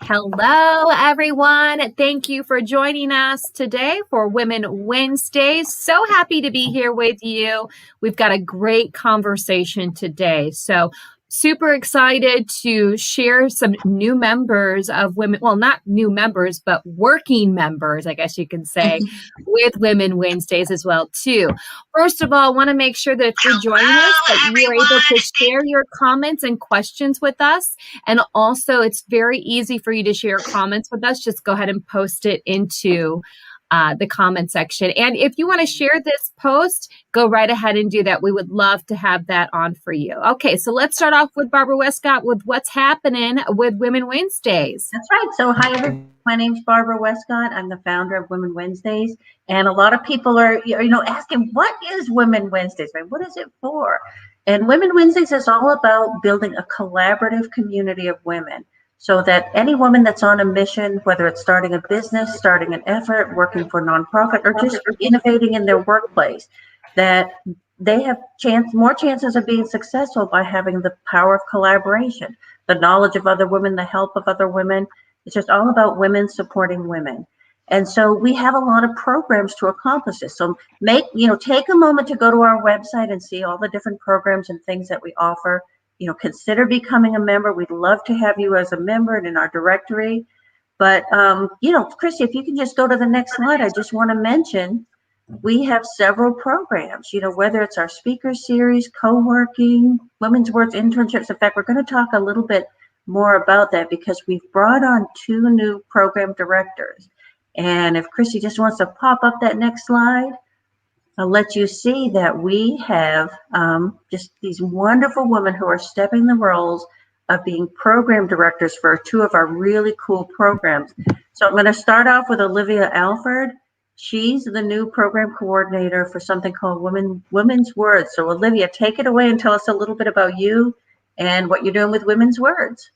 Hello, everyone. Thank you for joining us today for Women Wednesdays. So happy to be here with you. We've got a great conversation today. So super excited to share some new members of women, well, not new members, but working members, I guess you can say, with Women Wednesdays as well, too. First of all, I want to make sure that if you're joining us, that you're able to share your comments and questions with us. And also, it's very easy for you to share comments with us. Just go ahead and post it into the comment section. And if you want to share this post, go right ahead and do that. We would love to have that on for you. Okay, so let's start off with Barbara Westcott with what's happening with Women Wednesdays. That's right. So hi, everyone. My name's Barbara Westcott. I'm the founder of Women Wednesdays. And a lot of people are, asking, what is Women Wednesdays? Right? What is it for? And Women Wednesdays is all about building a collaborative community of women, so that any woman that's on a mission, whether it's starting a business, starting an effort, working for a nonprofit, or just innovating in their workplace, that they have more chances of being successful by having the power of collaboration, the knowledge of other women, the help of other women. It's just all about women supporting women. And so we have a lot of programs to accomplish this. So take a moment to go to our website and see all the different programs and things that we offer. Consider becoming a member. We'd love to have you as a member and in our directory. But, Chrissy, if you can just go to the next slide, I just want to mention we have several programs, whether it's our speaker series, co-working, women's words internships. In fact, we're going to talk a little bit more about that because we've brought on 2 new program directors. And if Chrissy just wants to pop up that next slide, I'll let you see that we have just these wonderful women who are stepping the roles of being program directors for 2 of our really cool programs. So I'm going to start off with Olivia Alford. She's the new program coordinator for something called Women's Words. So Olivia, take it away and tell us a little bit about you and what you're doing with Women's Words.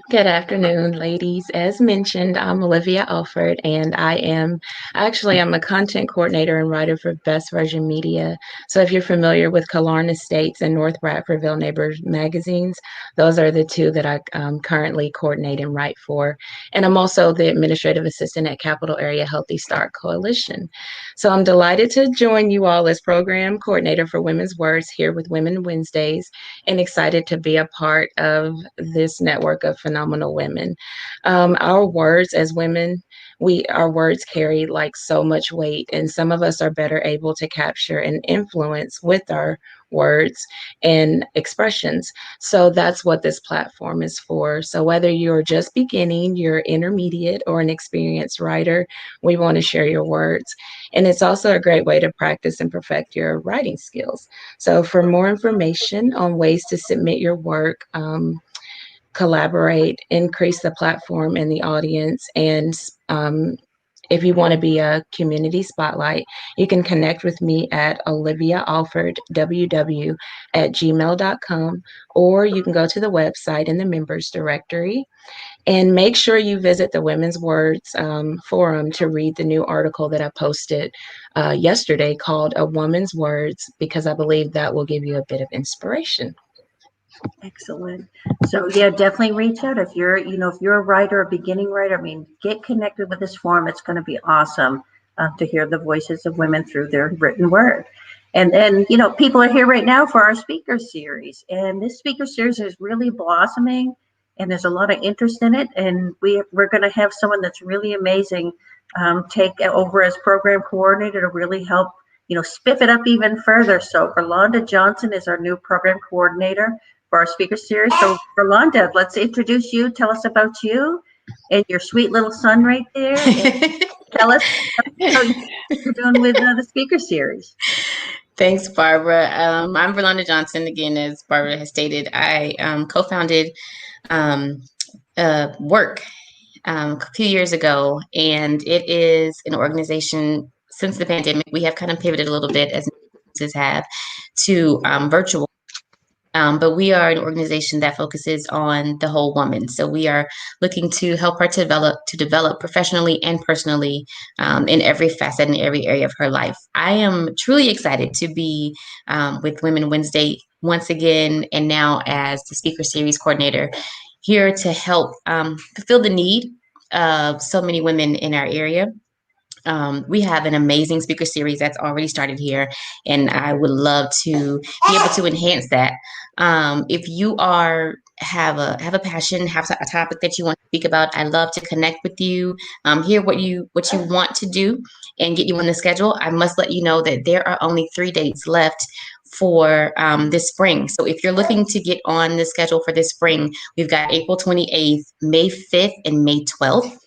Good afternoon, ladies. As mentioned, I'm Olivia Alford, and I'm a content coordinator and writer for Best Version Media. So if you're familiar with Killearn Estates and North Bradfordville Neighbors magazines, those are the 2 that I currently coordinate and write for. And I'm also the administrative assistant at Capital Area Healthy Start Coalition. So I'm delighted to join you all as program coordinator for Women's Words here with Women Wednesdays, and excited to be a part of this network of phenomenal women. Our words as women, our words carry like so much weight, and some of us are better able to capture and influence with our words and expressions. So that's what this platform is for. So whether you're just beginning, you're intermediate, or an experienced writer, we want to share your words. And it's also a great way to practice and perfect your writing skills. So for more information on ways to submit your work, collaborate, increase the platform and the audience, and if you want to be a community spotlight, you can connect with me at oliviaalfordww@gmail.com, or you can go to the website in the members directory, and make sure you visit the Women's Words forum to read the new article that I posted yesterday called A Woman's Words, because I believe that will give you a bit of inspiration. Excellent. So yeah, definitely reach out if you're a writer, a beginning writer. Get connected with this forum. It's going to be awesome to hear the voices of women through their written word. And then, people are here right now for our speaker series, and this speaker series is really blossoming, and there's a lot of interest in it. And we're going to have someone that's really amazing take over as program coordinator to really help, spiff it up even further. So Rolanda Johnson is our new program coordinator for our speaker series. So Rolanda, let's introduce you. Tell us about you and your sweet little son right there. And tell us how you're doing with the speaker series. Thanks, Barbara. I'm Rolanda Johnson. Again, as Barbara has stated, I co-founded Work a few years ago, and it is an organization. Since the pandemic, we have kind of pivoted a little bit, as businesses have, to virtual. But we are an organization that focuses on the whole woman. So we are looking to help her to develop professionally and personally in every facet and every area of her life. I am truly excited to be with Women Wednesday once again, and now as the speaker series coordinator. here to help fulfill the need of so many women in our area. We have an amazing speaker series that's already started here, and I would love to be able to enhance that. If you have a passion, have a topic that you want to speak about, I'd love to connect with you, hear what you want to do, and get you on the schedule. I must let you know that there are only 3 dates left for this spring. So if you're looking to get on the schedule for this spring, we've got April 28th, May 5th, and May 12th.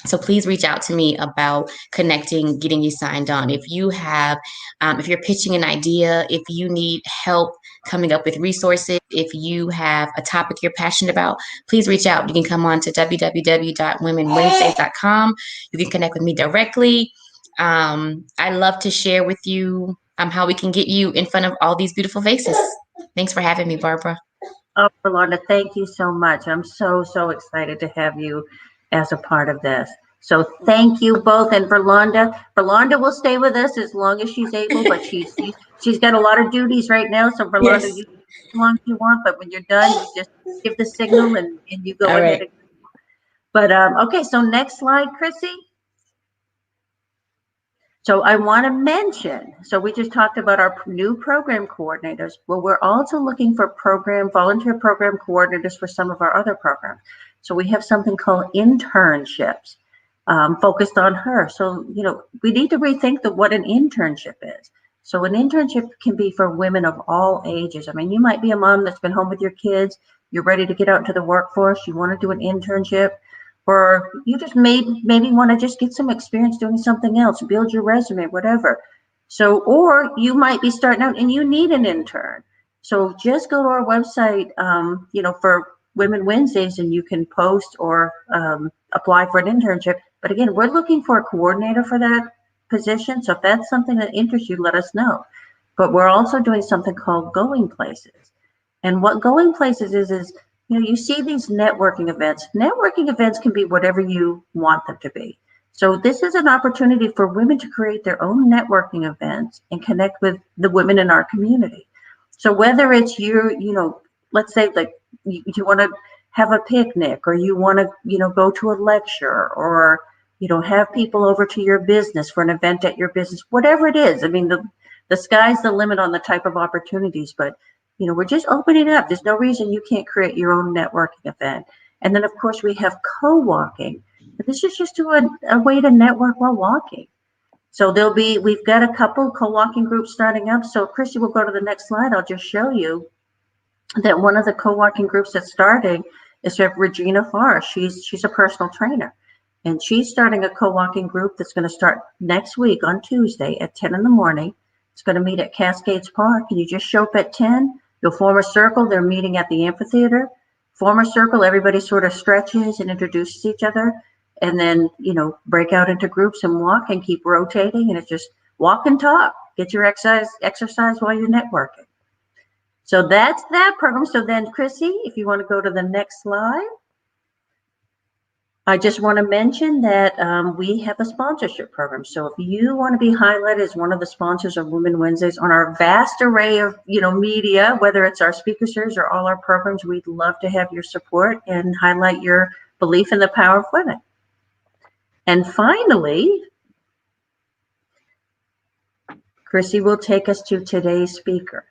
So please reach out to me about connecting, getting you signed on. If you have, if you're pitching an idea, if you need help coming up with resources, if you have a topic you're passionate about, please reach out. You can come on to www.womenwednesdays.com. You can connect with me directly. I love to share with you how we can get you in front of all these beautiful faces. Thanks for having me, Barbara. Oh, Rolanda, thank you so much. I'm so excited to have you as a part of this. So thank you both. And Verlonda will stay with us as long as she's able, but she's got a lot of duties right now. So Verlonda, Yes. you as long as you want, but when you're done, you just give the signal and you go All ahead. right. But okay, so next slide, Chrissy. So I want to mention, so we just talked about our new program coordinators. Well, we're also looking for volunteer program coordinators for some of our other programs. So we have something called internships focused on her. So, we need to rethink what an internship is. So an internship can be for women of all ages. I mean, you might be a mom that's been home with your kids. You're ready to get out into the workforce. You want to do an internship. Or you just maybe want to just get some experience doing something else, build your resume, whatever. So, or you might be starting out and you need an intern. So just go to our website, for Women Wednesdays, and you can post or apply for an internship. But again, we're looking for a coordinator for that position. So if that's something that interests you, let us know. But we're also doing something called Going Places. And what Going Places is you see these networking events. Networking events can be whatever you want them to be. So this is an opportunity for women to create their own networking events and connect with the women in our community. So whether it's let's say like you want to have a picnic, or you want to, go to a lecture, or, have people over to your business for an event at your business, whatever it is. I mean, the sky's the limit on the type of opportunities, but we're just opening up. There's no reason you can't create your own networking event. And then, of course, we have co-walking. This is just a way to network while walking. So we've got a couple co-walking groups starting up. So, Christy, we'll go to the next slide. I'll just show you that one of the co-walking groups that's starting is Regina Farr. She's a personal trainer. And she's starting a co-walking group that's going to start next week on Tuesday at 10 in the morning. It's going to meet at Cascades Park. And you just show up at 10. You'll form a circle. They're meeting at the amphitheater. Form a circle. Everybody sort of stretches and introduces each other. And then, break out into groups and walk and keep rotating. And it's just walk and talk. Get your exercise while you're networking. So that's that program. So then, Chrissy, if you want to go to the next slide. I just want to mention that we have a sponsorship program. So if you want to be highlighted as one of the sponsors of Women Wednesdays on our vast array of, media, whether it's our speaker series or all our programs, we'd love to have your support and highlight your belief in the power of women. And finally, Chrissy will take us to today's speaker.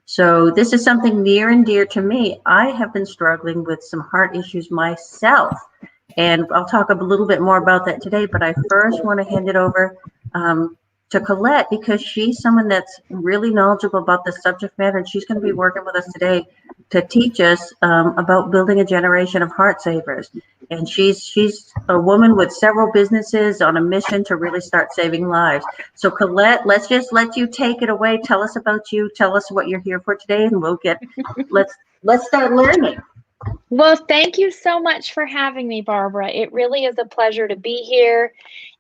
So this is something near and dear to me. I have been struggling with some heart issues myself. And I'll talk a little bit more about that today, but I first want to hand it over to Colette, because she's someone that's really knowledgeable about the subject matter, and she's going to be working with us today to teach us about building a generation of Heartsavers. And she's a woman with several businesses on a mission to really start saving lives. So Colette, let's just let you take it away. Tell us about you. Tell us what you're here for today, and let's start learning. Well, thank you so much for having me, Barbara. It really is a pleasure to be here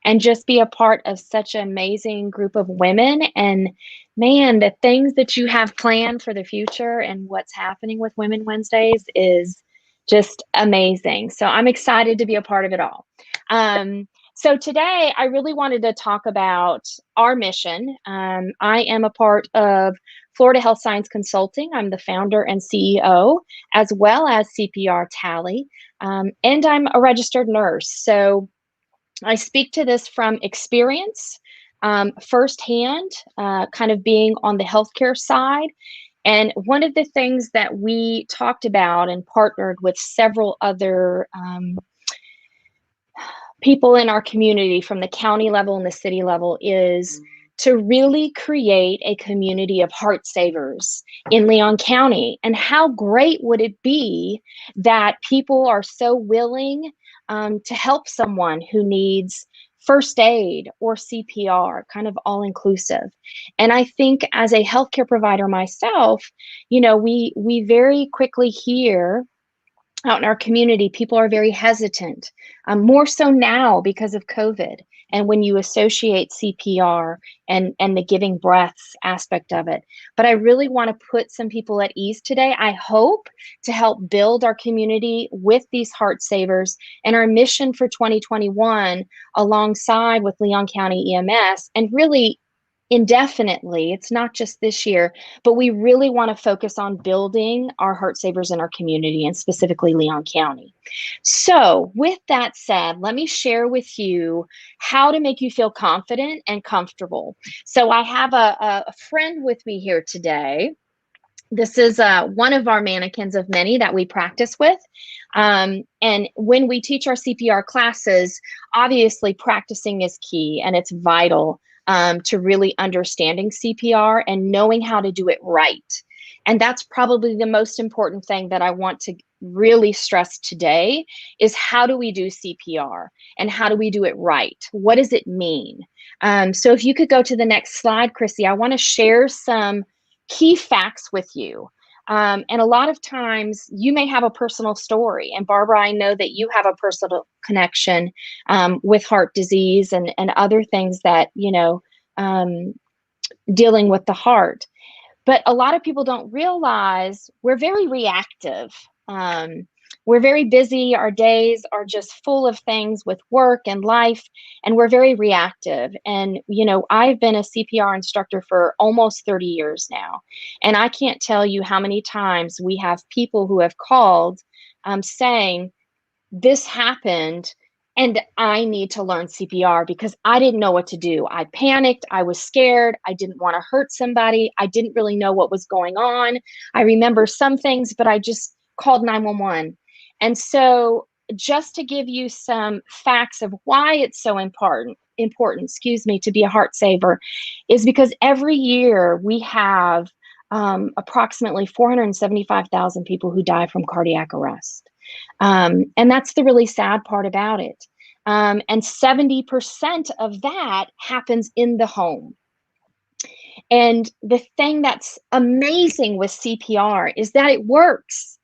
and just be a part of such an amazing group of women. And man, the things that you have planned for the future and what's happening with Women Wednesdays is just amazing. So I'm excited to be a part of it all. So today I really wanted to talk about our mission. I am a part of Florida Health Science Consulting. I'm the founder and CEO, as well as CPR Tally, and I'm a registered nurse. So I speak to this from experience, firsthand, kind of being on the healthcare side. And one of the things that we talked about and partnered with several other people in our community from the county level and the city level is to really create a community of Heartsavers in Leon County. And how great would it be that people are so willing to help someone who needs first aid or CPR, kind of all inclusive. And I think as a healthcare provider myself, we very quickly hear out in our community, people are very hesitant, more so now because of COVID. And when you associate CPR and the giving breaths aspect of it. But I really want to put some people at ease today. I hope to help build our community with these Heartsavers and our mission for 2021 alongside with Leon County EMS, and really indefinitely. It's not just this year, but we really want to focus on building our Heartsavers in our community, and specifically Leon County. So with that said, let me share with you how to make you feel confident and comfortable. So I have a friend with me here today. This is one of our mannequins of many that we practice with. And when we teach our CPR classes, obviously practicing is key, and it's vital to really understanding CPR and knowing how to do it right. And that's probably the most important thing that I want to really stress today is how do we do CPR and how do we do it right? What does it mean? So if you could go to the next slide, Chrissy, I want to share some key facts with you. And a lot of times you may have a personal story. And Barbara, I know that you have a personal connection with heart disease and other things that, dealing with the heart. But a lot of people don't realize we're very reactive. We're very busy. Our days are just full of things with work and life, and we're very reactive. And, I've been a CPR instructor for almost 30 years now. And I can't tell you how many times we have people who have called saying, this happened and I need to learn CPR because I didn't know what to do. I panicked. I was scared. I didn't want to hurt somebody. I didn't really know what was going on. I remember some things, but I just called 911. And so just to give you some facts of why it's so important, to be a Heartsaver is because every year we have approximately 475,000 people who die from cardiac arrest. And that's the really sad part about it. And 70% of that happens in the home. And the thing that's amazing with CPR is that it works.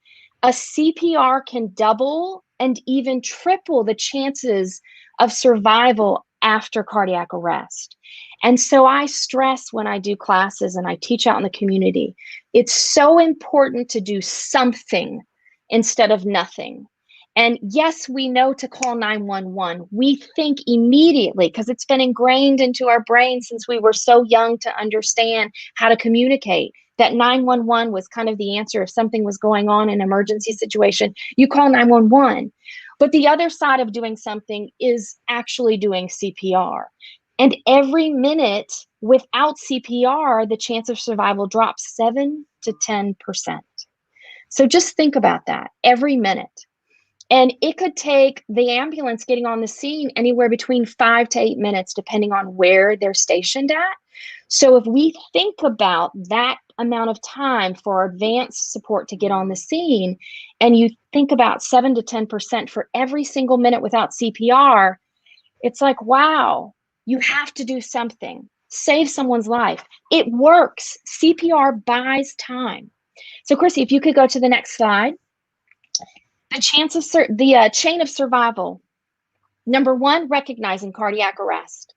A CPR can double and even triple the chances of survival after cardiac arrest. And so I stress when I do classes and I teach out in the community, it's so important to do something instead of nothing. And yes, we know to call 911. We think immediately because it's been ingrained into our brain since we were so young to understand how to communicate that 911 was kind of the answer if something was going on in an emergency situation. You call 911. But the other side of doing something is actually doing CPR. And every minute without CPR, the chance of survival drops 7 to 10%. So just think about that every minute. And it could take the ambulance getting on the scene anywhere between 5 to 8 minutes, depending on where they're stationed at. So if we think about that amount of time for advanced support to get on the scene, and you think about 7 to 10% for every single minute without CPR, it's like, wow, you have to do something. Save someone's life. It works. CPR buys time. So Chrissy, if you could go to the next slide. The chain of survival. Number one, recognizing cardiac arrest.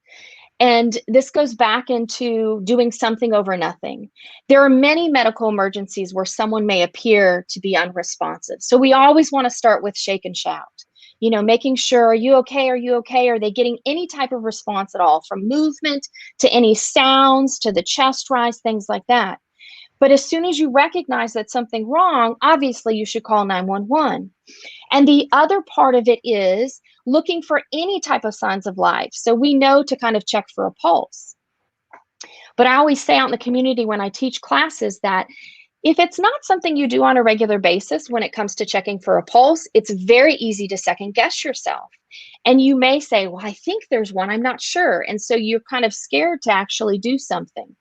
And this goes back into doing something over nothing. There are many medical emergencies where someone may appear to be unresponsive. So we always want to start with shake and shout. Making sure, are you okay? Are you okay? Are they getting any type of response at all, from movement to any sounds to the chest rise, things like that. But as soon as you recognize that something wrong, obviously you should call 911. And the other part of it is looking for any type of signs of life. So we know to kind of check for a pulse. But I always say out in the community when I teach classes that if it's not something you do on a regular basis when it comes to checking for a pulse, it's very easy to second guess yourself. And you may say, well, I think there's one, I'm not sure. And so you're kind of scared to actually do something.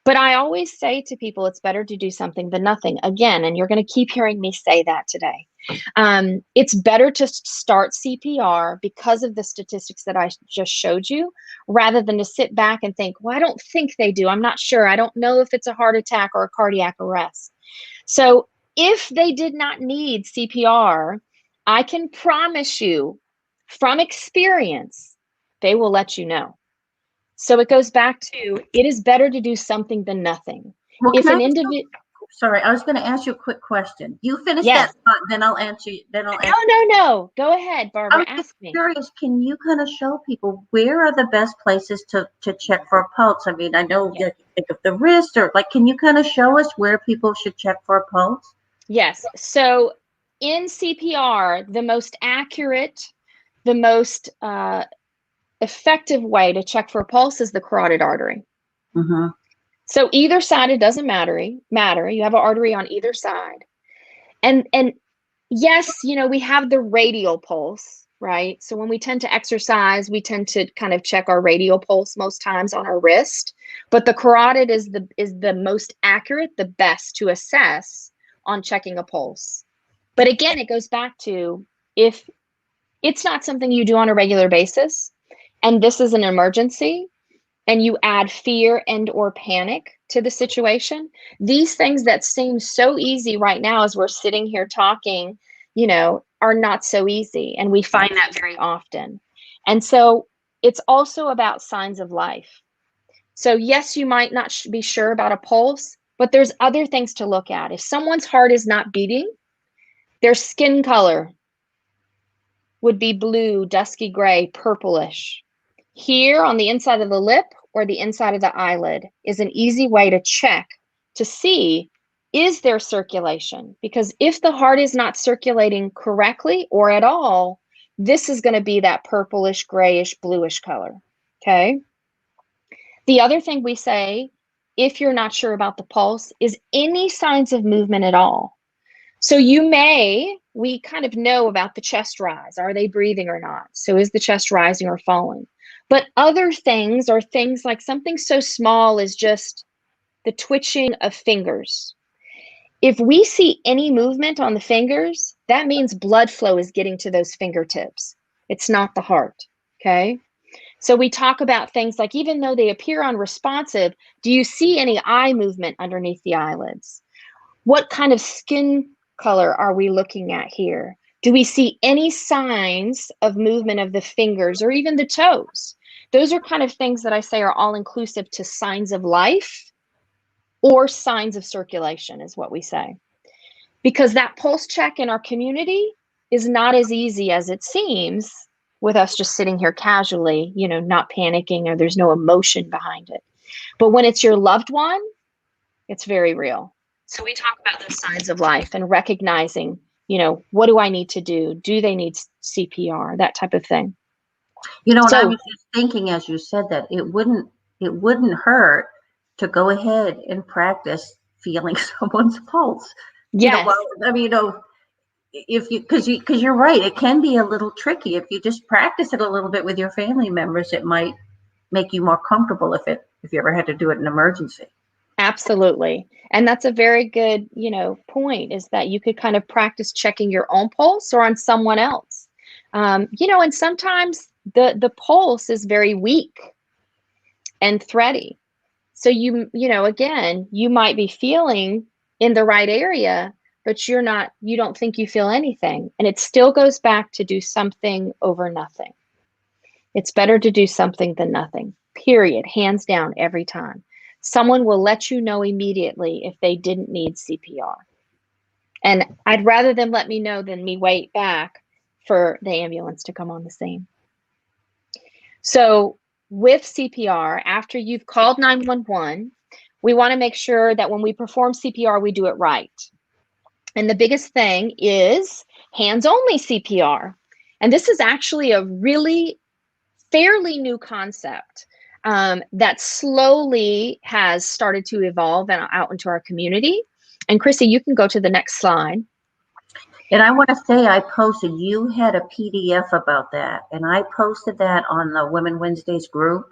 But I always say to people, it's better to do something than nothing. Again, and you're going to keep hearing me say that today. It's better to start CPR because of the statistics that I just showed you, rather than to sit back and think, well, I don't think they do. I'm not sure. I don't know if it's a heart attack or a cardiac arrest. So if they did not need CPR, I can promise you from experience, they will let you know. So it goes back to, it is better to do something than nothing. Well, If an individual, sorry, I was going to ask you a quick question. You finish yes. that thought, then I'll answer you. No. Go ahead, Barbara. Ask me. Curious, can you kind of show people where are the best places to check for a pulse? I mean, I know you think of the wrist, or like, can you kind of show us where people should check for a pulse? Yes. So in CPR, the most accurate, the most effective way to check for a pulse is the carotid artery. Mm-hmm. So either side, it doesn't matter. You have an artery on either side. And yes, we have the radial pulse, right? So when we tend to exercise, we tend to kind of check our radial pulse most times on our wrist, but the carotid is the most accurate, the best to assess on checking a pulse. But again, it goes back to, if it's not something you do on a regular basis, and this is an emergency, and you add fear and or panic to the situation, these things that seem so easy right now as we're sitting here talking, are not so easy. And we find that very often. And so it's also about signs of life. So yes, you might not be sure about a pulse, but there's other things to look at. If someone's heart is not beating, their skin color would be blue, dusky gray, purplish. Here on the inside of the lip or the inside of the eyelid is an easy way to check to see, is there circulation? Because if the heart is not circulating correctly or at all, this is going to be that purplish, grayish, bluish color. Okay. The other thing we say, if you're not sure about the pulse, is any signs of movement at all. So we kind of know about the chest rise. Are they breathing or not? So is the chest rising or falling? But other things are things like something so small as just the twitching of fingers. If we see any movement on the fingers, that means blood flow is getting to those fingertips. It's not the heart, okay? So we talk about things like, even though they appear unresponsive, do you see any eye movement underneath the eyelids? What kind of skin color are we looking at here? Do we see any signs of movement of the fingers or even the toes? Those are kind of things that I say are all inclusive to signs of life or signs of circulation is what we say. Because that pulse check in our community is not as easy as it seems with us just sitting here casually, not panicking, or there's no emotion behind it. But when it's your loved one, it's very real. So we talk about those signs of life and recognizing, what do I need to do? Do they need CPR? That type of thing. And I was just thinking as you said that it wouldn't hurt to go ahead and practice feeling someone's pulse. Yes. Because you're right, it can be a little tricky. If you just practice it a little bit with your family members, it might make you more comfortable if you ever had to do it in an emergency. Absolutely. And that's a very good, point, is that you could kind of practice checking your own pulse or on someone else. And sometimes the pulse is very weak and thready. So again, you might be feeling in the right area, but you don't think you feel anything. And it still goes back to do something over nothing. It's better to do something than nothing, period, hands down, every time. Someone will let you know immediately if they didn't need CPR. And I'd rather them let me know than me wait back for the ambulance to come on the scene. So with CPR, after you've called 911, We want to make sure that when we perform CPR, we do it right. And the biggest thing is hands-only CPR. And this is actually a really fairly new concept that slowly has started to evolve and out into our community. And Chrissy, you can go to the next slide. And I want to say, you had a PDF about that, and I posted that on the Women Wednesdays group,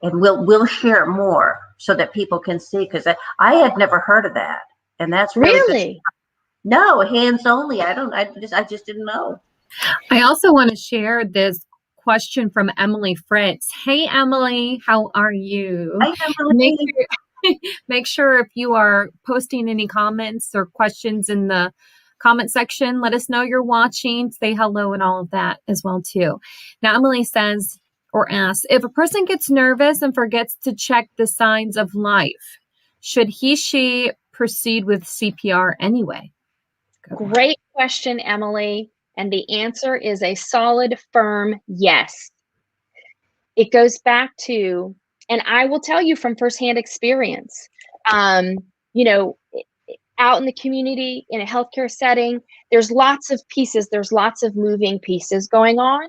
and we'll share more so that people can see, because I had never heard of that, and that's really good. No, hands only. I just didn't know. I also want to share this question from Emily Fritz. Hey, Emily, how are you? Hi, Emily. Make sure if you are posting any comments or questions in the comment section, let us know you're watching, say hello and all of that as well too. Now, Emily says or asks, if a person gets nervous and forgets to check the signs of life, should she proceed with CPR anyway? Great question, Emily. And the answer is a solid, firm yes. It goes back to, and I will tell you from firsthand experience, out in the community, in a healthcare setting, there's lots of pieces, there's lots of moving pieces going on.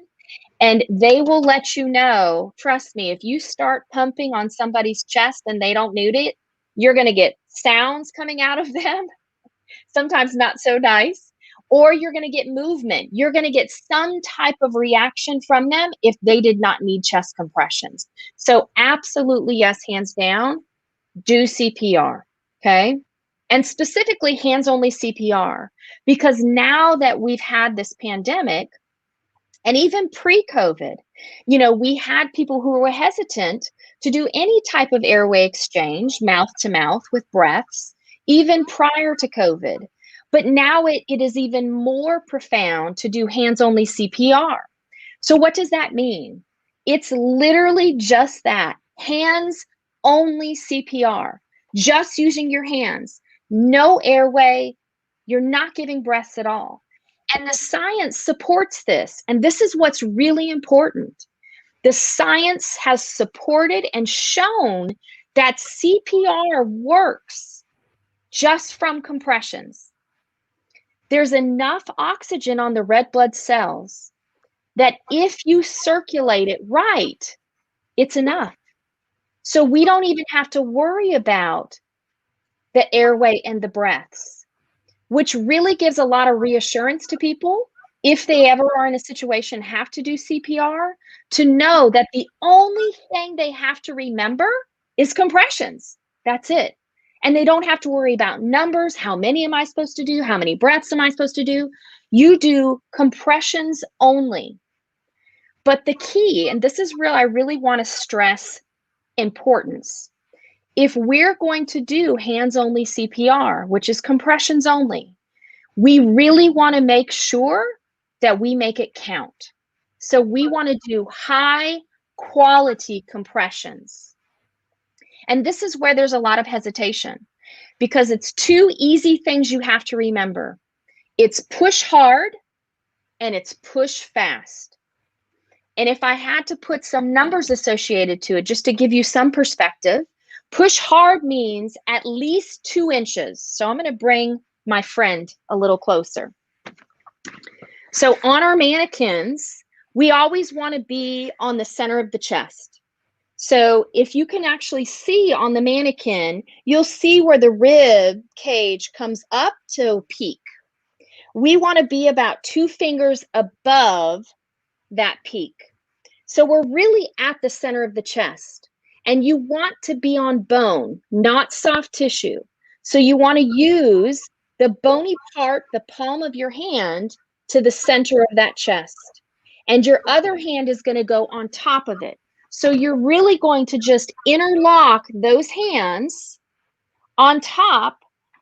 And they will let you know, trust me, if you start pumping on somebody's chest and they don't need it, you're going to get sounds coming out of them, sometimes not so nice, or you're going to get movement. You're going to get some type of reaction from them if they did not need chest compressions. So absolutely, yes, hands down, do CPR, okay? And specifically hands-only CPR, because now that we've had this pandemic, and even pre-COVID, we had people who were hesitant to do any type of airway exchange, mouth to mouth with breaths, even prior to COVID. But now it is even more profound to do hands-only CPR. So what does that mean? It's literally just that, hands-only CPR, just using your hands, no airway, you're not giving breaths at all. And the science supports this. And this is what's really important. The science has supported and shown that CPR works just from compressions. There's enough oxygen on the red blood cells that if you circulate it right, it's enough. So we don't even have to worry about the airway and the breaths, which really gives a lot of reassurance to people if they ever are in a situation have to do CPR, to know that the only thing they have to remember is compressions. That's it. And they don't have to worry about numbers. How many am I supposed to do? How many breaths am I supposed to do? You do compressions only. But the key, and this is real, I really want to stress importance. If we're going to do hands-only CPR, which is compressions only, we really want to make sure that we make it count. So we want to do high quality compressions. And this is where there's a lot of hesitation, because it's two easy things you have to remember. It's push hard and it's push fast. And if I had to put some numbers associated to it, just to give you some perspective, push hard means at least 2 inches. So I'm going to bring my friend a little closer. So on our mannequins, we always want to be on the center of the chest. So if you can actually see on the mannequin, you'll see where the rib cage comes up to peak. We want to be about 2 fingers above that peak. So we're really at the center of the chest, and you want to be on bone, not soft tissue. So you want to use the bony part, the palm of your hand, to the center of that chest. And your other hand is going to go on top of it. So you're really going to just interlock those hands on top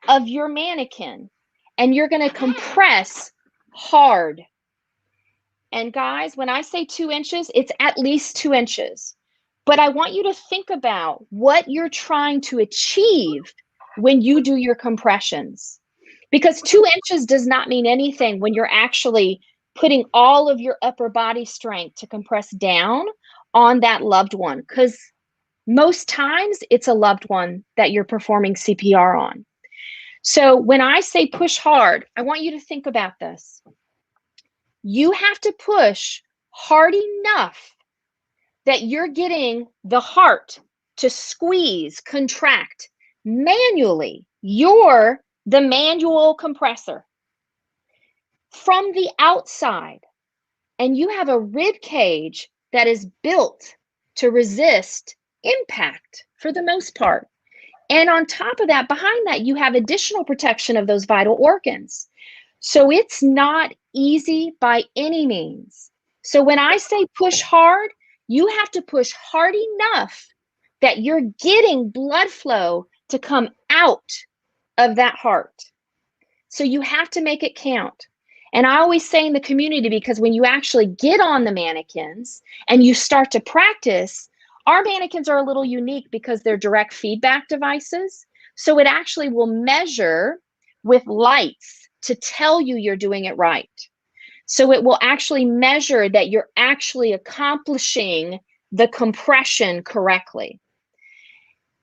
of your mannequin, and you're going to compress hard. And guys, when I say 2 inches, it's at least 2 inches. But I want you to think about what you're trying to achieve when you do your compressions. Because 2 inches does not mean anything when you're actually putting all of your upper body strength to compress down on that loved one. Because Most times it's a loved one that you're performing CPR on. So when I say push hard, I want you to think about this. You have to push hard enough that you're getting the heart to squeeze, contract manually. You're the manual compressor from the outside, and you have a rib cage that is built to resist impact for the most part. And on top of that, behind that, you have additional protection of those vital organs. So it's not easy by any means. So when I say push hard, you have to push hard enough that you're getting blood flow to come out of that heart. So you have to make it count. And I always say in the community, because when you actually get on the mannequins and you start to practice, our mannequins are a little unique because they're direct feedback devices. So it actually will measure with lights to tell you you're doing it right. So it will actually measure that you're actually accomplishing the compression correctly.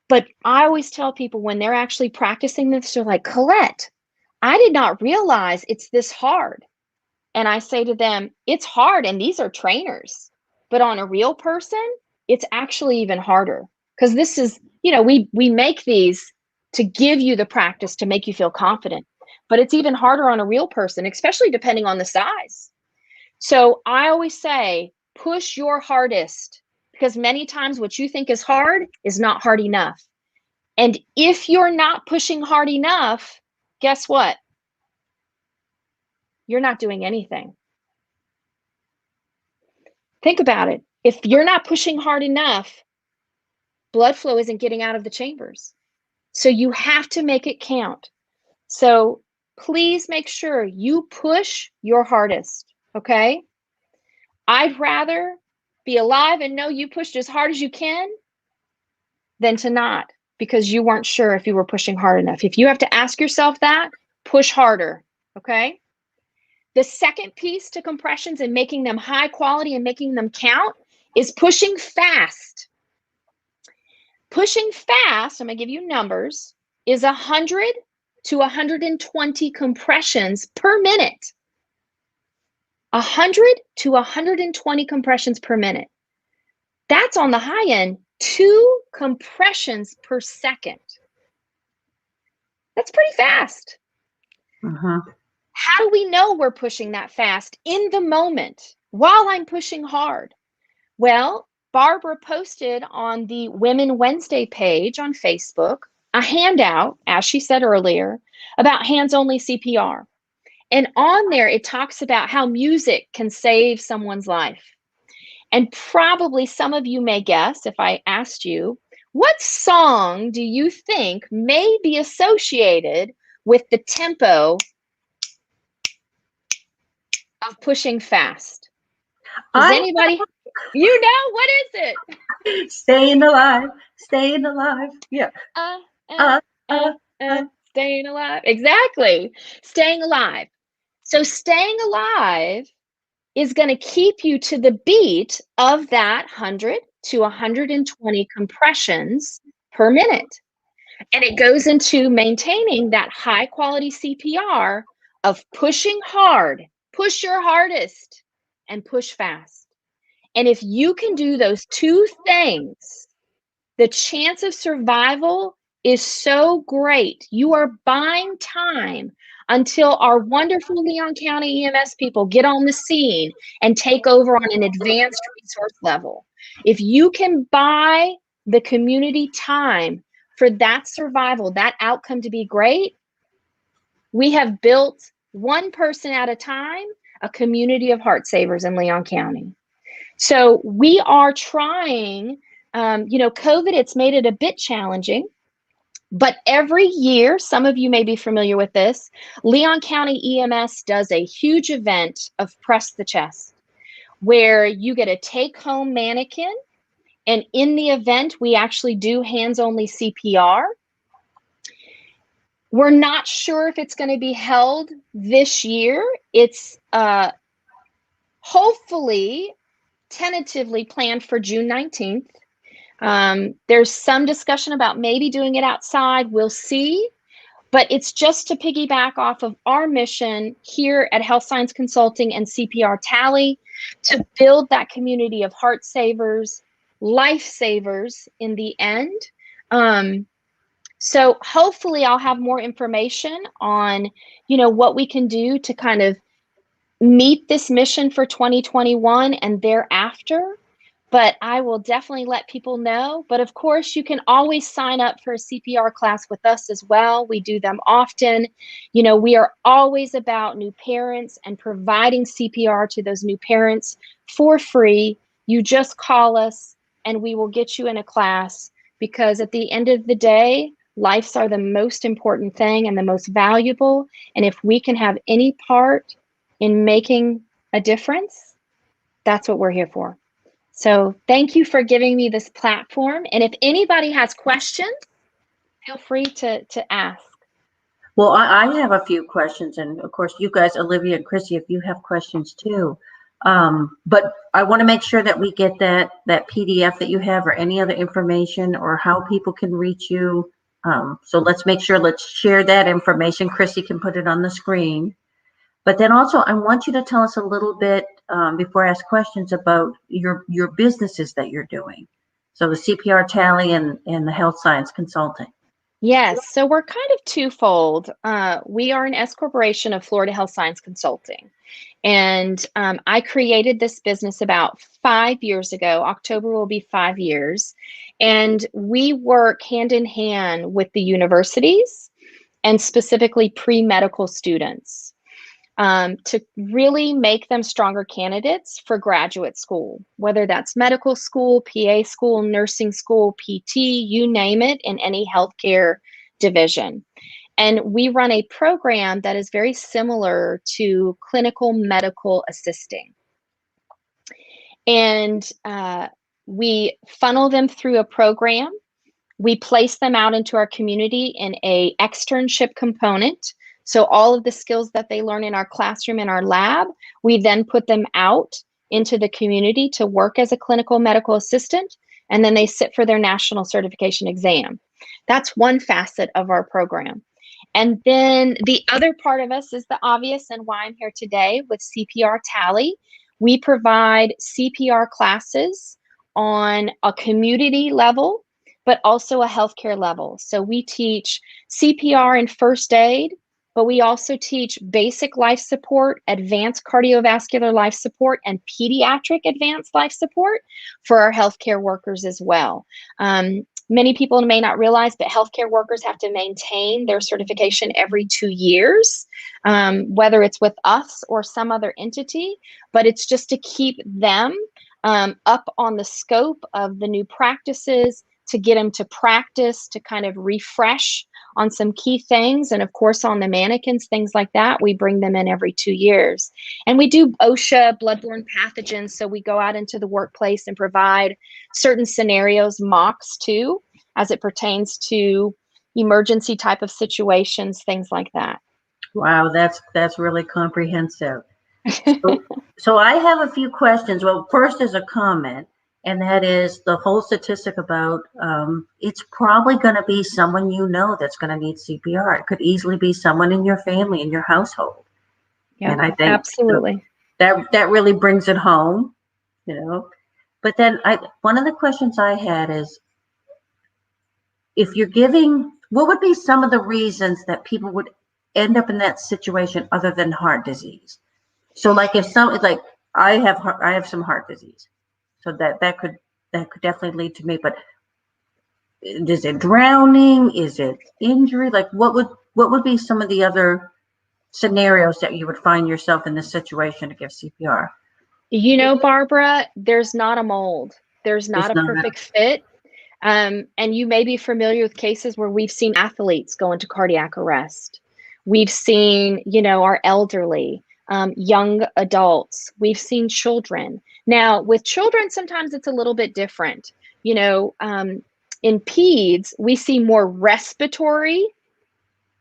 But I always tell people when they're actually practicing this, they're like, Colette, I did not realize it's this hard. And I say to them, it's hard, and these are trainers. But on a real person, it's actually even harder. Because this is, we make these to give you the practice to make you feel confident. But it's even harder on a real person, especially depending on the size. So I always say, push your hardest, because many times what you think is hard is not hard enough. And if you're not pushing hard enough, guess what? You're not doing anything. Think about it. If you're not pushing hard enough, blood flow isn't getting out of the chambers. So you have to make it count. So please make sure you push your hardest, okay? I'd rather be alive and know you pushed as hard as you can than to not, because you weren't sure if you were pushing hard enough. If you have to ask yourself that, push harder, okay? The second piece to compressions and making them high quality and making them count is pushing fast. Pushing fast, I'm going to give you numbers, is 100 to 120 compressions per minute. 100 to 120 compressions per minute. That's on the high end, 2 compressions per second. That's pretty fast. How do we know we're pushing that fast in the moment while I'm pushing hard? Well, Barbara posted on the Women Wednesday page on Facebook a handout, as she said earlier, about hands-only CPR. And on there, it talks about how music can save someone's life. And probably some of you may guess, if I asked you, what song do you think may be associated with the tempo of pushing fast? Does anybody, what is it? Staying alive, staying alive. Yeah. Staying alive. Exactly. Staying alive. So staying alive is going to keep you to the beat of that 100 to 120 compressions per minute. And it goes into maintaining that high quality CPR of pushing hard, push your hardest, and push fast. And if you can do those two things, the chance of survival is so great. You are buying time until our wonderful Leon County EMS people get on the scene and take over on an advanced resource level. If you can buy the community time for that survival, that outcome to be great, we have built one person at a time, a community of Heartsavers in Leon County. So we are trying, COVID, it's made it a bit challenging. But every year, some of you may be familiar with this, Leon County EMS does a huge event of Press the Chest, where you get a take-home mannequin. And in the event, we actually do hands-only CPR. We're not sure if it's going to be held this year. It's hopefully tentatively planned for June 19th. There's some discussion about maybe doing it outside. We'll see. But it's just to piggyback off of our mission here at Health Science Consulting and CPR Tally to build that community of heart savers, lifesavers in the end. So hopefully I'll have more information on, what we can do to kind of meet this mission for 2021 and thereafter. But I will definitely let people know. But of course, you can always sign up for a CPR class with us as well. We do them often. We are always about new parents and providing CPR to those new parents for free. You just call us and we will get you in a class, because at the end of the day, lives are the most important thing and the most valuable. And if we can have any part in making a difference, that's what we're here for. So thank you for giving me this platform. And if anybody has questions, feel free to ask. Well, I have a few questions, and of course, you guys, Olivia and Chrissy, if you have questions too. But I want to make sure that we get that PDF that you have, or any other information, or how people can reach you. So let's share that information. Chrissy can put it on the screen. But then also, I want you to tell us a little bit, before I ask questions, about your businesses that you're doing. So the CPR Tally and the Health Science Consulting. Yes, so we're kind of twofold. We are an S corporation of Florida Health Science Consulting. And I created this business about 5 years ago. October will be 5 years. And we work hand in hand with the universities, and specifically pre-medical students, to really make them stronger candidates for graduate school, whether that's medical school, PA school, nursing school, PT, you name it, in any healthcare division. And we run a program that is very similar to clinical medical assisting. And we funnel them through a program. We place them out into our community in a externship component. So all of the skills that they learn in our classroom, in our lab, we then put them out into the community to work as a clinical medical assistant, and then they sit for their national certification exam. That's one facet of our program. And then the other part of us is the obvious, and why I'm here today with CPR Tally. We provide CPR classes on a community level, but also a healthcare level. So we teach CPR and first aid, but we also teach basic life support, advanced cardiovascular life support, and pediatric advanced life support for our healthcare workers as well. Many people may not realize, but healthcare workers have to maintain their certification every 2 years, whether it's with us or some other entity, but it's just to keep them up on the scope of the new practices, to get them to practice, to kind of refresh on some key things. And of course, on the mannequins, things like that, we bring them in every 2 years. And we do OSHA, bloodborne pathogens. So we go out into the workplace and provide certain scenarios, mocks too, as it pertains to emergency type of situations, things like that. Wow, that's really comprehensive. So I have a few questions. Well, first is a comment, and that is the whole statistic about it's probably going to be someone that's going to need CPR. It could easily be someone in your family, in your household. Yeah, and I think absolutely that really brings it home, But then one of the questions I had is, if you're giving, what would be some of the reasons that people would end up in that situation other than heart disease? So like I have some heart disease, so that could definitely lead to me. But is it drowning? Is it injury? Like what would be some of the other scenarios that you would find yourself in this situation to give CPR? Barbara, there's not a mold. There's not a perfect fit. And you may be familiar with cases where we've seen athletes go into cardiac arrest. We've seen, our elderly, young adults. We've seen children. Now, with children, sometimes it's a little bit different. In peds, we see more respiratory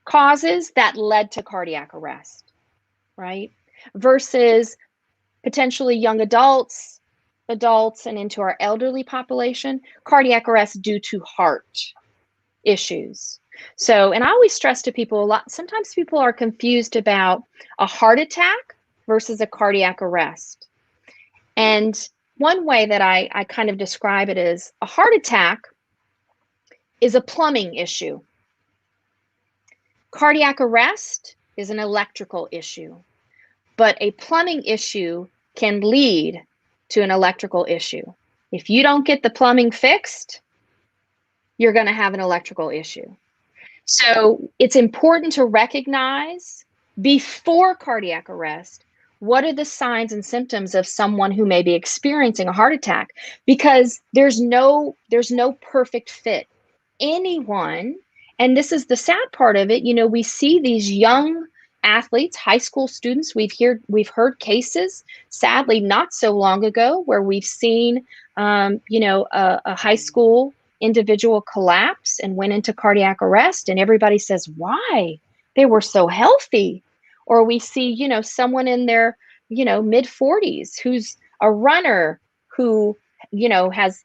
causes that led to cardiac arrest, right? Versus potentially young adults, adults and into our elderly population, cardiac arrest due to heart issues. So, and I always stress to people a lot, sometimes people are confused about a heart attack versus a cardiac arrest. And one way that I kind of describe it is a heart attack is a plumbing issue. Cardiac arrest is an electrical issue, but a plumbing issue can lead to an electrical issue. If you don't get the plumbing fixed, you're going to have an electrical issue. So it's important to recognize before cardiac arrest, what are the signs and symptoms of someone who may be experiencing a heart attack? Because there's no perfect fit. Anyone, and this is the sad part of it, you know, we see these young athletes, high school students, we've heard cases, sadly, not so long ago, where we've seen, a high school individual collapse and went into cardiac arrest, and everybody says, why? They were so healthy. Or we see, someone in their, mid 40s who's a runner who, has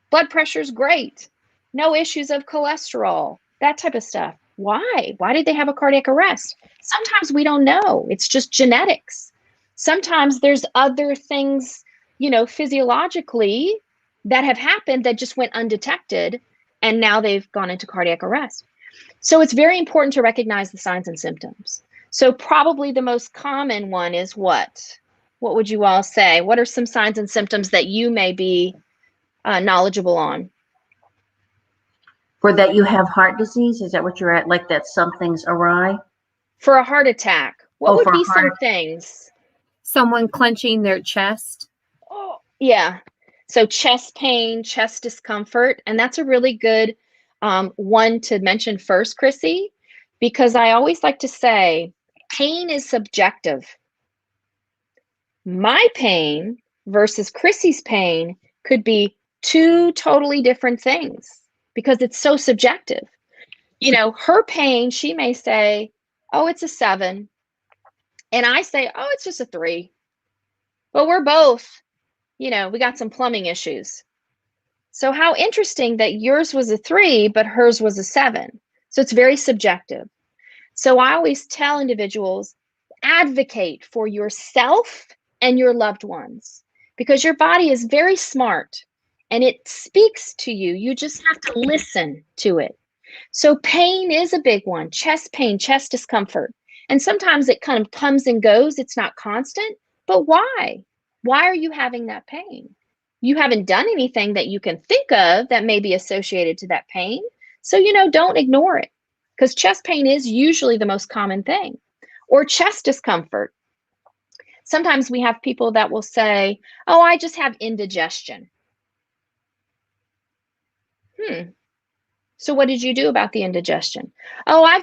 blood pressure's great, no issues of cholesterol, that type of stuff. Why? Why did they have a cardiac arrest? Sometimes we don't know. It's just genetics. Sometimes there's other things, physiologically that have happened that just went undetected, and now they've gone into cardiac arrest. So it's very important to recognize the signs and symptoms. So probably the most common one is what? What would you all say? What are some signs and symptoms that you may be knowledgeable on? For that you have heart disease? Is that what you're at? Like that something's awry? For a heart attack, what would be some things? Someone clenching their chest. Oh, yeah. So chest pain, chest discomfort, and that's a really good one to mention first, Chrissy, because I always like to say pain is subjective. My pain versus Chrissy's pain could be two totally different things because it's so subjective. Her pain, she may say, oh, it's a 7. And I say, oh, it's just a 3. But we're both, we got some plumbing issues. So how interesting that yours was a 3, but hers was a 7. So it's very subjective. So I always tell individuals, advocate for yourself and your loved ones, because your body is very smart and it speaks to you. You just have to listen to it. So pain is a big one. Chest pain, chest discomfort. And sometimes it kind of comes and goes. It's not constant. But why? Why are you having that pain? You haven't done anything that you can think of that may be associated to that pain. So, don't ignore it, because chest pain is usually the most common thing. Or chest discomfort. Sometimes we have people that will say, oh, I just have indigestion. So what did you do about the indigestion? Oh, I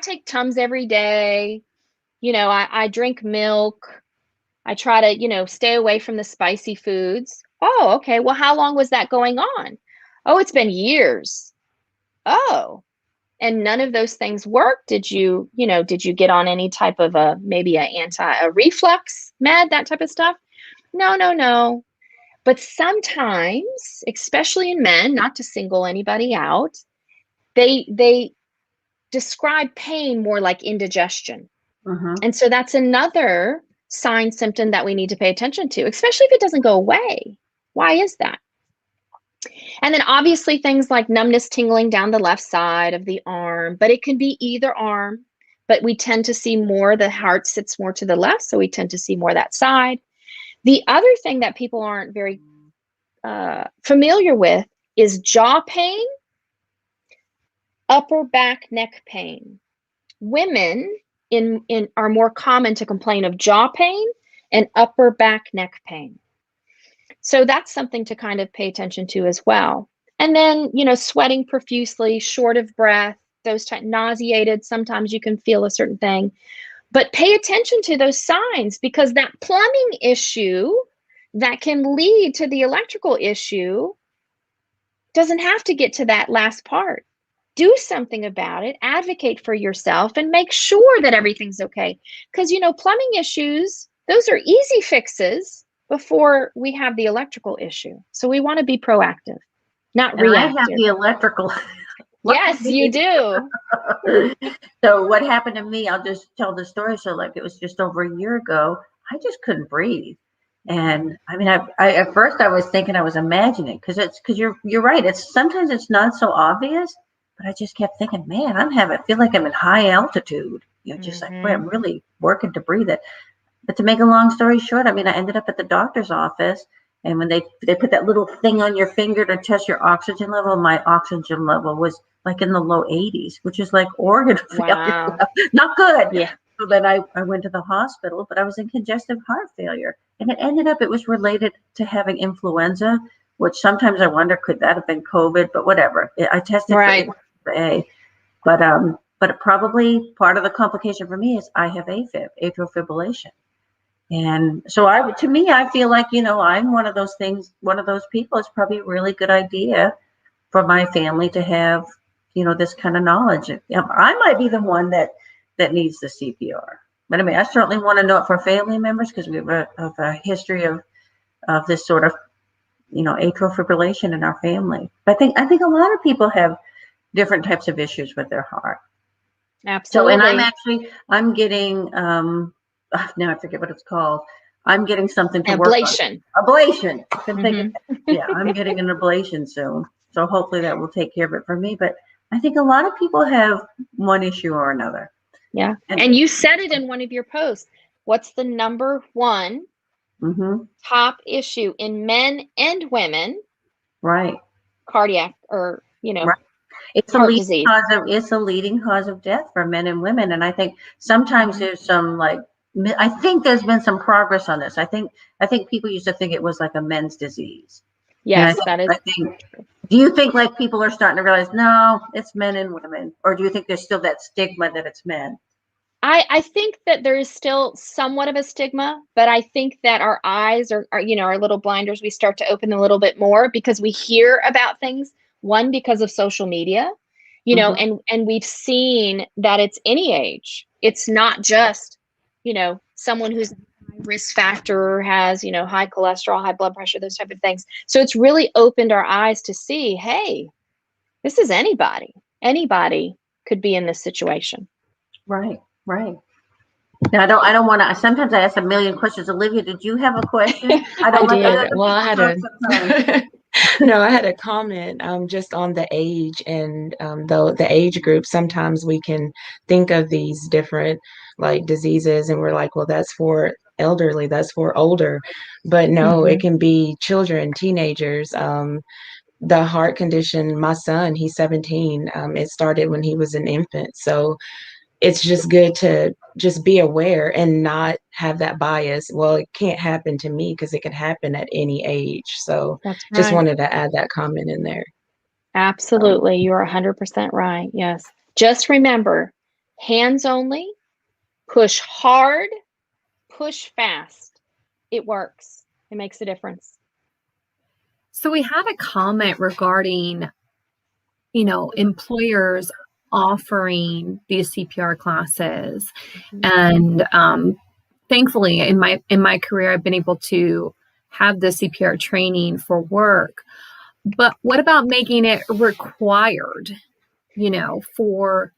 take Tums every day. I drink milk. I try to, stay away from the spicy foods. Oh, okay. Well, how long was that going on? Oh, it's been years. Oh, and none of those things worked. Did you get on any type of maybe a reflux med, that type of stuff? No. But sometimes, especially in men, not to single anybody out, they describe pain more like indigestion. And so that's another sign, symptom that we need to pay attention to, especially if it doesn't go away. Why is that? And then obviously things like numbness, tingling down the left side of the arm, but it can be either arm, but we tend to see more, the heart sits more to the left, so we tend to see more that side. The other thing that people aren't very familiar with is jaw pain, upper back neck pain. Women are more common to complain of jaw pain and upper back neck pain. So that's something to kind of pay attention to as well. And then, sweating profusely, short of breath, those type, nauseated, sometimes you can feel a certain thing. But pay attention to those signs, because that plumbing issue that can lead to the electrical issue doesn't have to get to that last part. Do something about it, advocate for yourself, and make sure that everything's okay. Because, plumbing issues, those are easy fixes. before we have the electrical issue. So we want to be proactive, not And I have reactive. the electrical. Yes, you do. So what happened to me, I'll just tell the story. So like it was just over a year ago, I just couldn't breathe. And I mean, I at first I was thinking I was imagining because you're right. It's sometimes it's not so obvious, but I just kept thinking, man, I feel like I'm in high altitude. Just like, boy, I'm really working to breathe it. But to make a long story short, I mean, I ended up at the doctor's office, and when they put that little thing on your finger to test your oxygen level, my oxygen level was like in the low 80s, which is like organ failure. Wow. Not good. Yeah. So then I went to the hospital, but I was in congestive heart failure. And it ended up, it was related to having influenza, which sometimes I wonder, could that have been COVID? But whatever. I tested Right. for A. But probably part of the complication for me is I have AFib, atrial fibrillation. And so to me, I feel like, I'm one of those people. It's probably a really good idea for my family to have, this kind of knowledge. I might be the one that needs the CPR. But I mean, I certainly want to know it for family members because we have a history of this sort of, atrial fibrillation in our family. But I think a lot of people have different types of issues with their heart. Absolutely. So, and I'm getting, now I forget what it's called. I'm getting something to work on. Ablation. Yeah, I'm getting an ablation soon. So hopefully that will take care of it for me. But I think a lot of people have one issue or another. Yeah. And you said it in one of your posts. What's the number one top issue in men and women? Right. Cardiac or, right. It's a leading cause of death for men and women. And I think sometimes there's some I think there's been some progress on this. I think people used to think it was like a men's disease. Yes, that is. Do you think like people are starting to realize, no, it's men and women? Or do you think there's still that stigma that it's men? I think that there is still somewhat of a stigma, but I think that our eyes are our little blinders, we start to open a little bit more because we hear about things, one, because of social media, and we've seen that it's any age. It's not just, someone who's a high risk factor or has, high cholesterol, high blood pressure, those type of things. So it's really opened our eyes to see, hey, this is anybody. Anybody could be in this situation. Right. Right. Now, I don't want to. Sometimes I ask a million questions. Olivia, did you have a question? I did. Well, I had a comment just on the age and the age group. Sometimes we can think of these different like diseases, and we're like, well, that's for elderly, that's for older, but no, it can be children, teenagers. The heart condition, my son, he's 17. It started when he was an infant, so it's just good to just be aware and not have that bias. Well, it can't happen to me because it can happen at any age. So just wanted to add that comment in there. Absolutely. You're 100% right. Yes. Just remember, hands only, push hard, push fast. It works. It makes a difference. So we had a comment regarding, employers offering these CPR classes. And thankfully in my career, I've been able to have the CPR training for work. But what about making it required, for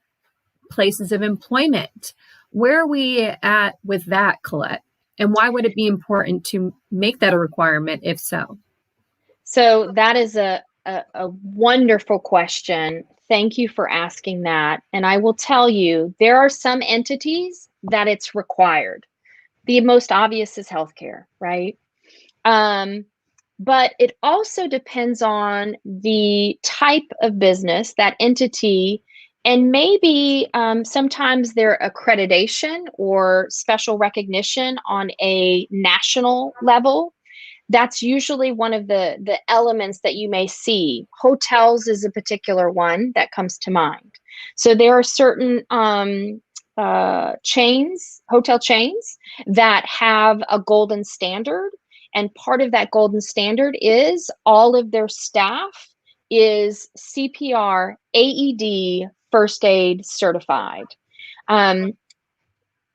places of employment? Where are we at with that, Colette? And why would it be important to make that a requirement if so? So that is a wonderful question. Thank you for asking that. And I will tell you, there are some entities that it's required. The most obvious is healthcare, right? But it also depends on the type of business, that entity, and maybe sometimes their accreditation or special recognition on a national level. That's usually one of the elements that you may see. Hotels is a particular one that comes to mind. So there are certain hotel chains that have a golden standard. And part of that golden standard is all of their staff is CPR, AED, first aid certified.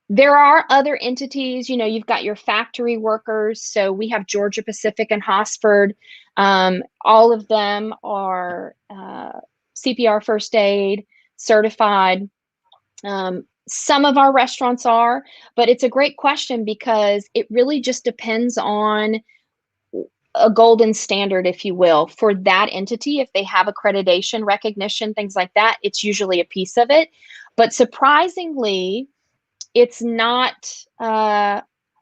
There are other entities, you've got your factory workers. So we have Georgia Pacific and Hosford. All of them are CPR first aid certified. Some of our restaurants are, but it's a great question because it really just depends on a golden standard, if you will, for that entity. If they have accreditation, recognition, things like that, it's usually a piece of it. But surprisingly, it's not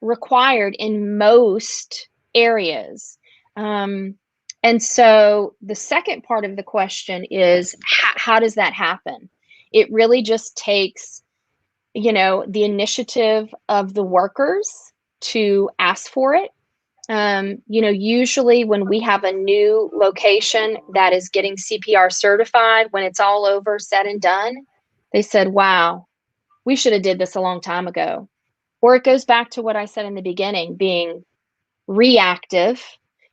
required in most areas. And so the second part of the question is, how does that happen? It really just takes, the initiative of the workers to ask for it. Usually when we have a new location that is getting CPR certified, when it's all over, said and done, they said, wow, we should have did this a long time ago. Or it goes back to what I said in the beginning, being reactive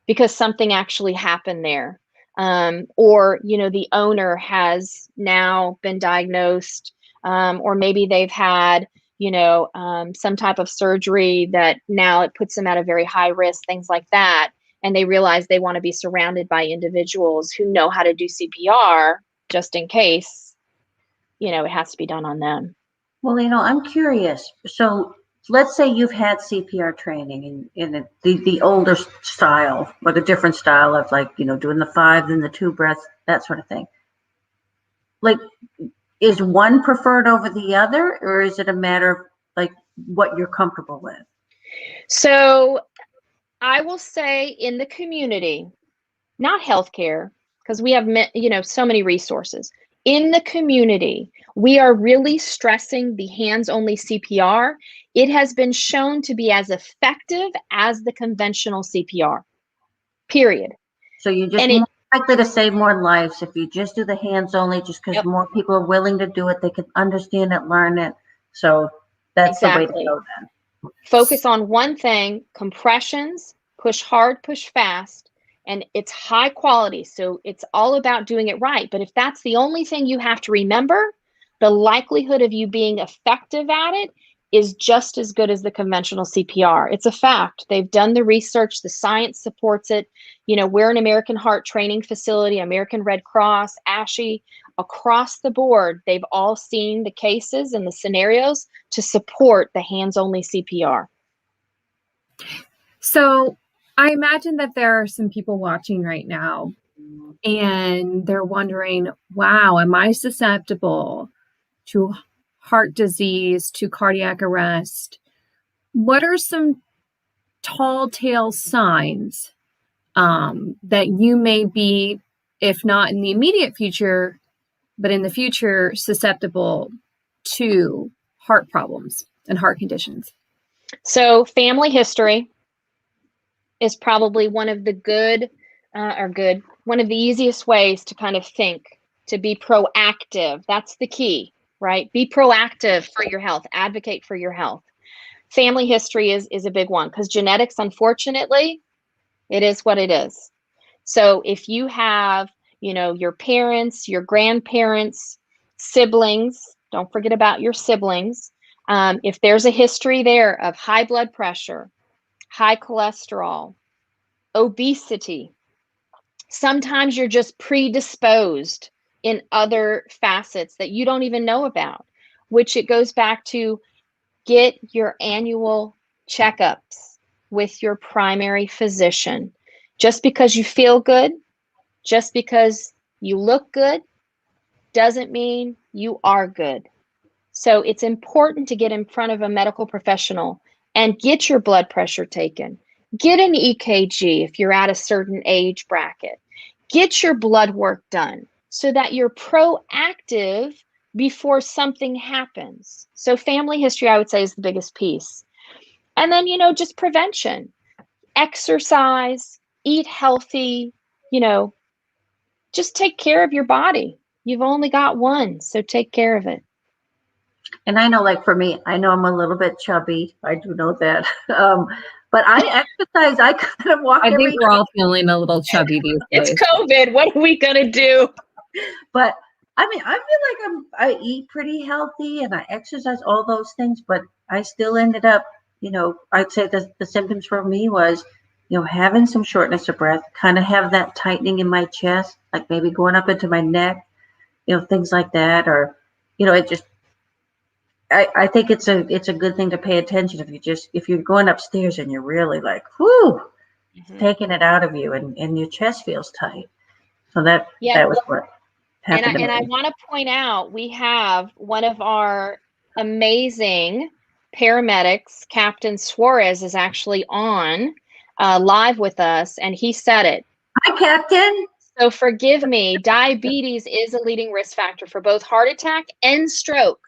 because something actually happened there. Or, the owner has now been diagnosed, or maybe they've had, some type of surgery that now it puts them at a very high risk, things like that. And they realize they want to be surrounded by individuals who know how to do CPR just in case, it has to be done on them. Well, I'm curious. So let's say you've had CPR training in the older style, like a different style of doing the 5, then the 2 breaths, that sort of thing. Like, is one preferred over the other, or is it a matter of what you're comfortable with? So I will say in the community, not healthcare, because we have, so many resources. In the community, we are really stressing the hands-only CPR. It has been shown to be as effective as the conventional CPR, period. So you're just more likely to save more lives if you just do the hands-only, just because more people are willing to do it. They can understand it, learn it. So that's the way to go then. Focus on one thing, compressions, push hard, push fast, and it's high quality. So it's all about doing it right. But if that's the only thing you have to remember, the likelihood of you being effective at it is just as good as the conventional CPR. It's a fact. They've done the research. The science supports it. We're an American Heart Training Facility, American Red Cross, ASHE, across the board. They've all seen the cases and the scenarios to support the hands-only CPR. So I imagine that there are some people watching right now and they're wondering, wow, am I susceptible to heart disease, to cardiac arrest? What are some tall tale signs that you may be, if not in the immediate future, but in the future, susceptible to heart problems and heart conditions? So family history is probably one of the one of the easiest ways to kind of think, to be proactive. That's the key, right? Be proactive for your health, advocate for your health. Family history is a big one because genetics, unfortunately, it is what it is. So if you have, your parents, your grandparents, siblings, don't forget about your siblings. If there's a history there of high blood pressure, high cholesterol, obesity, sometimes you're just predisposed in other facets that you don't even know about, which it goes back to get your annual checkups with your primary physician. Just because you feel good, just because you look good, doesn't mean you are good. So it's important to get in front of a medical professional and get your blood pressure taken. Get an EKG if you're at a certain age bracket. Get your blood work done so that you're proactive before something happens. So family history, I would say, is the biggest piece. And then, just prevention, exercise, eat healthy, just take care of your body. You've only got one, so take care of it. And I know, for me, I know I'm a little bit chubby. I do know that. But I exercise. I kind of walk. I think we're all feeling a little chubby these days. It's COVID. What are we gonna do? But I feel like I eat pretty healthy and I exercise, all those things. But I still ended up, I'd say the symptoms for me was, having some shortness of breath, kind of have that tightening in my chest, like maybe going up into my neck, things like that, or, it just, I think it's a good thing to pay attention if you're going upstairs and you're really like, whoo, taking it out of you and your chest feels tight. So that was what happened to me. And I want to point out, we have one of our amazing paramedics, Captain Suarez, is actually on live with us, and he said it. Hi, Captain. So forgive me, diabetes is a leading risk factor for both heart attack and stroke.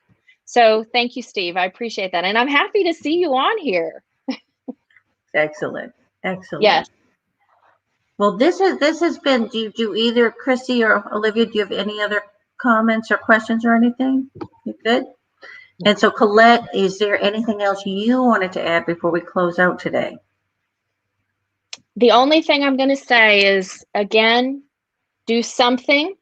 So thank you, Steve. I appreciate that. And I'm happy to see you on here. Excellent. Excellent. Yes. Well, this has been, do either Chrissy or Olivia, do you have any other comments or questions or anything? You good? And so Colette, is there anything else you wanted to add before we close out today? The only thing I'm going to say is, again, do something.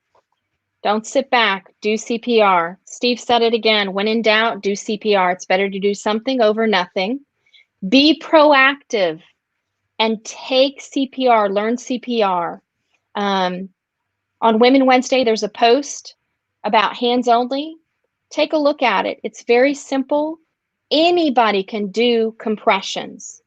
Don't sit back. Do CPR. Steve said it again. When in doubt, do CPR. It's better to do something over nothing. Be proactive and take CPR. Learn CPR. On Women Wednesday, there's a post about hands only. Take a look at it. It's very simple. Anybody can do compressions.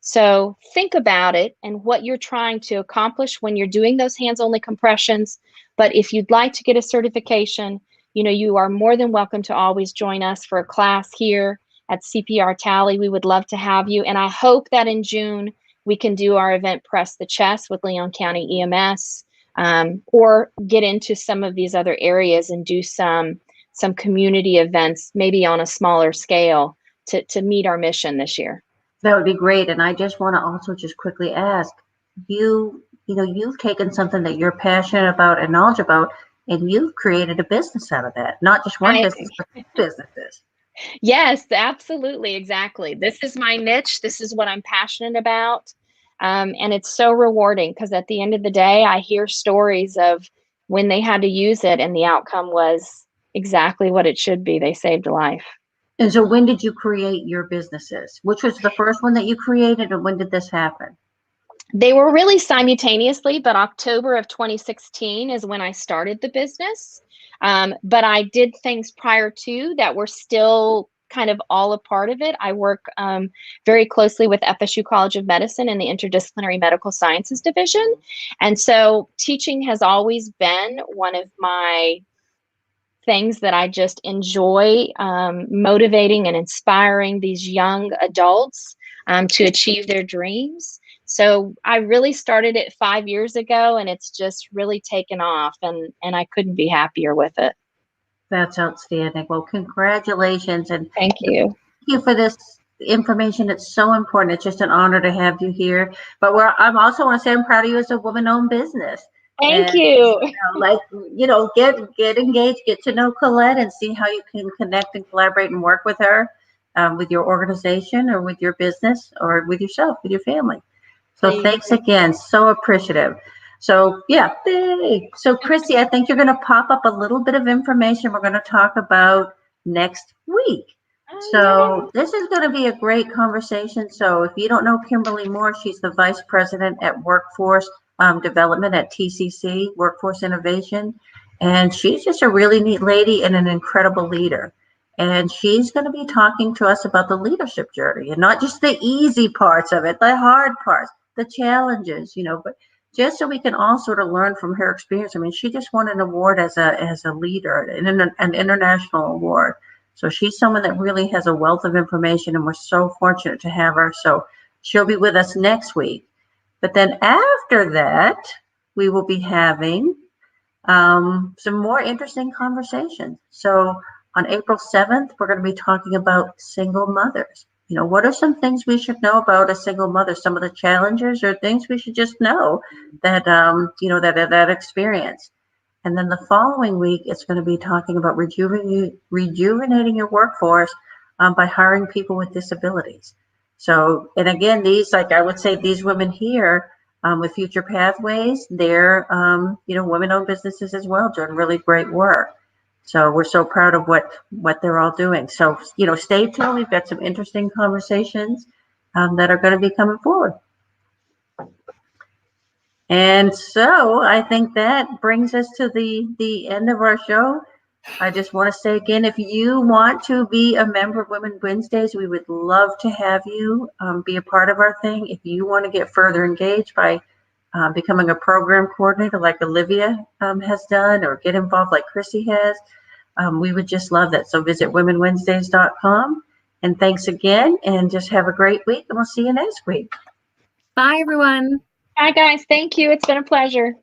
So think about it and what you're trying to accomplish when you're doing those hands-only compressions. But if you'd like to get a certification, you are more than welcome to always join us for a class here at CPR Tally. We would love to have you. And I hope that in June, we can do our event, Press the Chest, with Leon County EMS, or get into some of these other areas and do some community events, maybe on a smaller scale, to meet our mission this year. That would be great. And I just want to also just quickly ask, you've taken something that you're passionate about and knowledgeable about, and you've created a business out of that. Not just one business, but businesses. Yes, absolutely. Exactly. This is my niche. This is what I'm passionate about. And it's so rewarding because at the end of the day, I hear stories of when they had to use it and the outcome was exactly what it should be. They saved a life. And so when did you create your businesses? Which was the first one that you created, and when did this happen? They were really simultaneously, but October of 2016 is when I started the business. But I did things prior to that were still kind of all a part of it. I work very closely with FSU College of Medicine in the Interdisciplinary Medical Sciences Division. And so teaching has always been one of my things that I just enjoy, motivating and inspiring these young adults to achieve their dreams. So I really started it 5 years ago, and it's just really taken off, and I couldn't be happier with it. That's outstanding. Well, congratulations. And thank you. Thank you for this information. It's so important. It's just an honor to have you here. But I'm also want to say I'm proud of you as a woman-owned business. Thank you. Get engaged, get to know Colette, and see how you can connect and collaborate and work with her, with your organization or with your business or with yourself, with your family. So thanks again. So appreciative. So yeah, so Chrissy, I think you're going to pop up a little bit of information we're going to talk about next week. So this is going to be a great conversation. So if you don't know Kimberly Moore, she's the Vice President at Workforce Development at TCC, Workforce Innovation. And she's just a really neat lady and an incredible leader. And she's going to be talking to us about the leadership journey, and not just the easy parts of it, the hard parts, the challenges, but just so we can all sort of learn from her experience. I mean, she just won an award as a leader, an international award. So she's someone that really has a wealth of information, and we're so fortunate to have her. So she'll be with us next week. But then after that, we will be having some more interesting conversations. So on April 7th, we're going to be talking about single mothers. What are some things we should know about a single mother? Some of the challenges or things we should just know that, that experience. And then the following week, it's going to be talking about rejuvenating your workforce by hiring people with disabilities. So, and again, these women here with Future Pathways, they're, women-owned businesses as well, doing really great work. So we're so proud of what they're all doing. So, stay tuned. We've got some interesting conversations that are going to be coming forward. And so I think that brings us to the end of our show. I just want to say again, if you want to be a member of Women Wednesdays, we would love to have you be a part of our thing. If you want to get further engaged by becoming a program coordinator like Olivia has done, or get involved like Chrissy has, we would just love that. So visit womenwednesdays.com. And thanks again, and just have a great week, and we'll see you next week. Bye, everyone. Bye, guys. Thank you. It's been a pleasure.